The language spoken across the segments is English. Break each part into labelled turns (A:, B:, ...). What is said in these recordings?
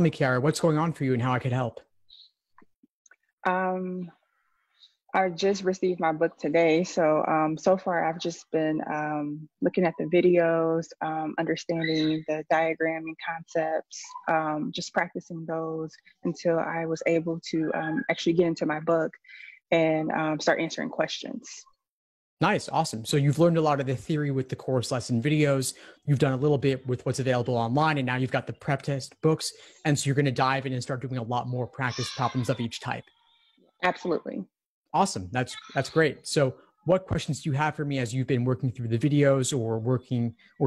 A: tell me, Kiara, what's going on for you and how I could help.
B: Um, I just received my book today. So, so far I've just been looking at the videos, understanding the diagramming concepts, just practicing those until I was able to actually get into my book and start answering questions.
A: Nice. Awesome. So you've learned a lot of the theory with the course lesson videos. You've done a little bit with what's available online, and now you've got the prep test books. And so you're going to dive in and start doing a lot more practice problems of each type.
B: Absolutely.
A: Awesome. That's great. So what questions do you have for me as you've been working through the videos or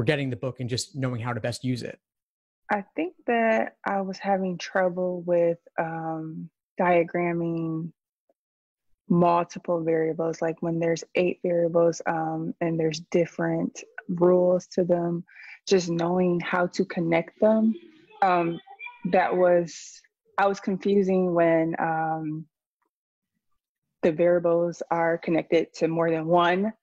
A: getting the book and just knowing how to best use it?
B: I think that I was having trouble with diagramming multiple variables, like when there's 8 variables and there's different rules to them, just knowing how to connect them. I was confusing when the variables are connected to more than one,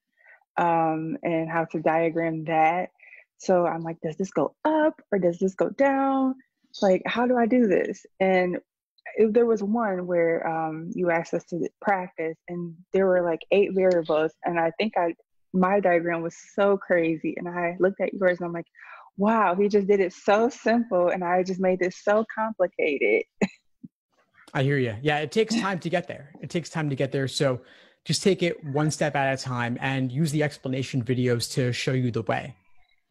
B: and how to diagram that. So I'm like, does this go up or does this go down? Like, how do I do this? And there was one where you asked us to practice, and there were like 8 variables, and I think my diagram was so crazy, and I looked at yours and I'm like, wow, he just did it so simple, and I just made this so complicated.
A: I hear you. Yeah, it takes time to get there. It takes time to get there. So just take it one step at a time and use the explanation videos to show you the way.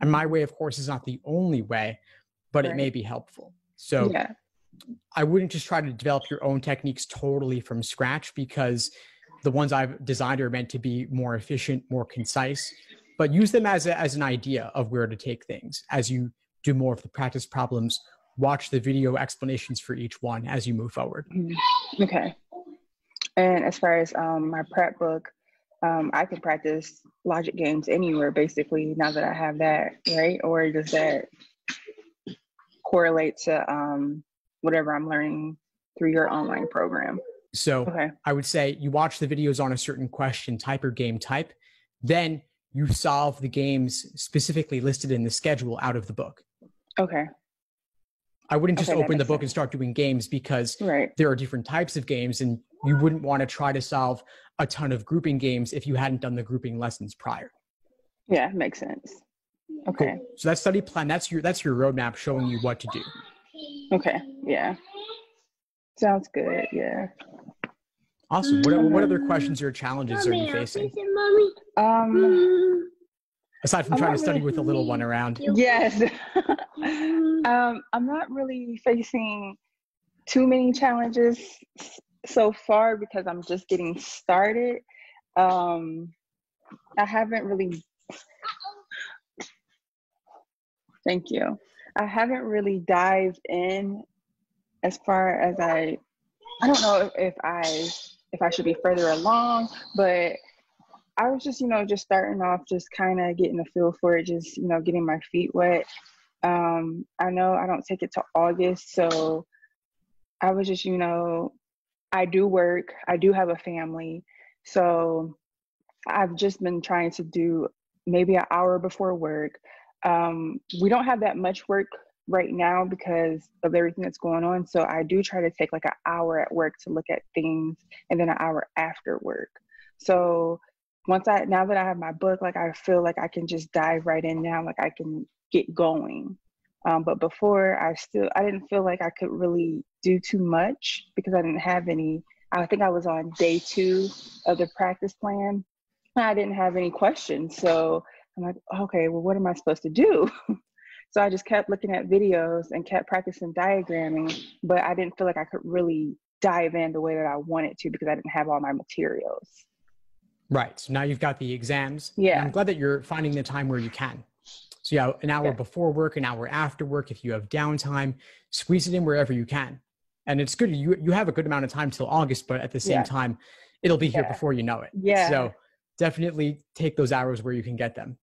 A: And my way, of course, is not the only way, but
B: Right.
A: it may be helpful. So
B: Yeah.
A: I wouldn't just try to develop your own techniques totally from scratch, because the ones I've designed are meant to be more efficient, more concise, but use them as an idea of where to take things. As you do more of the practice problems, watch the video explanations for each one as you move forward.
B: Okay. And as far as my prep book, I can practice logic games anywhere, basically, now that I have that, right? Or does that correlate to whatever I'm learning through your online program?
A: So
B: Okay.
A: I would say you watch the videos on a certain question type or game type, then you solve the games specifically listed in the schedule out of the book.
B: Okay.
A: I wouldn't just open the book
B: sense.
A: and start doing games, because
B: Right.
A: there are different types of games, and you wouldn't want to try to solve a ton of grouping games if you hadn't done the grouping lessons prior.
B: Yeah, makes sense. Okay.
A: Cool. So that study plan, that's your roadmap showing you what to do.
B: Okay. Yeah. Sounds good. Yeah.
A: Awesome. What other questions or challenges are you facing? Aside from trying to study with a little one around.
B: Yes. I'm not really facing too many challenges so far because I'm just getting started. I haven't really, thank you. I haven't really dived in as far as I don't know if I should be further along, but I was just, just starting off, just kind of getting a feel for it, just, getting my feet wet. I know I don't take it till August, so I was just, I do work, I do have a family, so I've just been trying to do maybe an hour before work. We don't have that much work right now because of everything that's going on, so I do try to take like an hour at work to look at things, and then an hour after work. So now that I have my book, like I feel like I can just dive right in now, like I can get going. But before, I didn't feel like I could really do too much because I didn't have any. I think I was on day 2 of the practice plan. I didn't have any questions, so I'm like, okay, well, what am I supposed to do? So I just kept looking at videos and kept practicing diagramming, but I didn't feel like I could really dive in the way that I wanted to because I didn't have all my materials.
A: Right. So now you've got the exams.
B: Yeah.
A: And I'm glad that you're finding the time where you can. So yeah, an hour before work, an hour after work, if you have downtime, squeeze it in wherever you can. And it's good. You have a good amount of time till August, but at the same time, it'll be here before you know it.
B: Yeah.
A: So definitely take those hours where you can get them.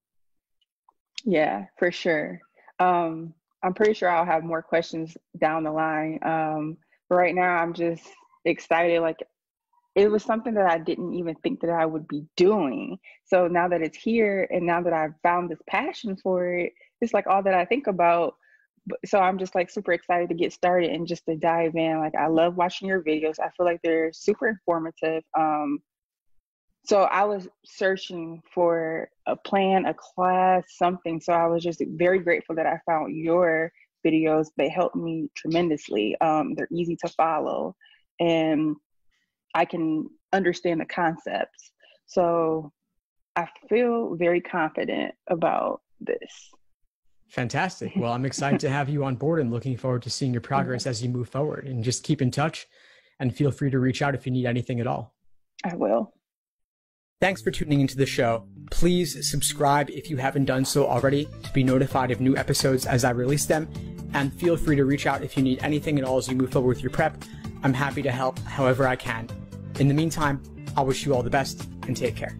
B: Yeah, for sure. I'm pretty sure I'll have more questions down the line. But right now I'm just excited. Like, it was something that I didn't even think that I would be doing. So now that it's here and now that I've found this passion for it, it's like all that I think about. So I'm just like super excited to get started and just to dive in. Like, I love watching your videos. I feel like they're super informative. So I was searching for a plan, a class, something. So I was just very grateful that I found your videos. They helped me tremendously. They're easy to follow, and I can understand the concepts. So I feel very confident about this.
A: Fantastic. Well, I'm excited to have you on board and looking forward to seeing your progress as you move forward. And just keep in touch and feel free to reach out if you need anything at all.
B: I will.
A: Thanks for tuning into the show. Please subscribe if you haven't done so already to be notified of new episodes as I release them. And feel free to reach out if you need anything at all as you move forward with your prep. I'm happy to help however I can. In the meantime, I'll wish you all the best and take care.